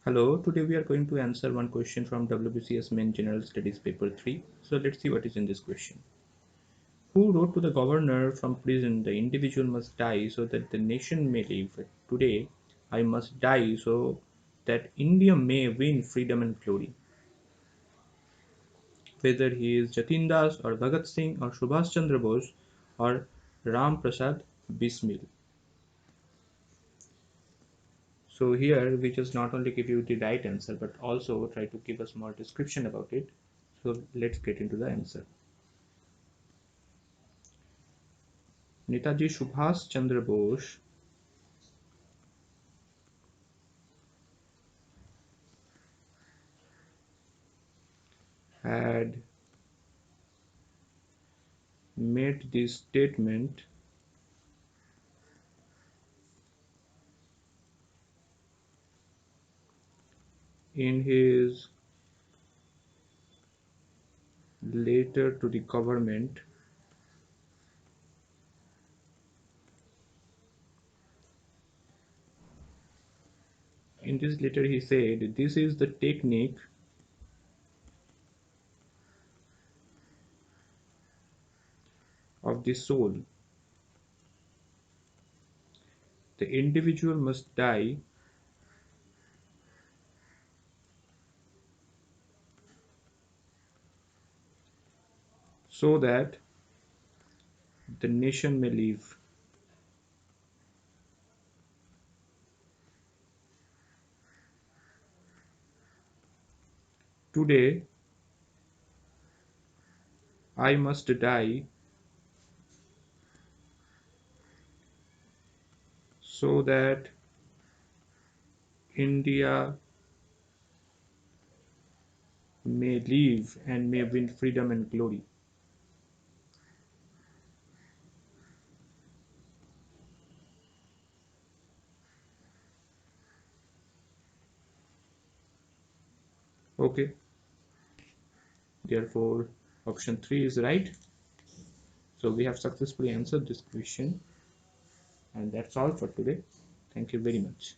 Hello, today we are going to answer one question from WBCS Main General Studies paper 3. So let's see what is in this question. Who wrote to the governor from prison, the individual must die so that the nation may live. Today, I must die so that India may win freedom and glory. Whether he is Jatin Das or Bhagat Singh or Subhash Chandra Bose or Ram Prasad Bismil. So here we just not only give you the right answer but also try to give us more description about it. So let's get into the answer. Netaji Subhas Chandra Bose had made this statement in his letter to the government in this letter he said this is the technique of the soul. The individual must die so that the nation may live. Today I must die so that India may live and may win freedom and glory. Okay, therefore option 3 is right. So we have successfully answered this question, and that's all for today. Thank you very much.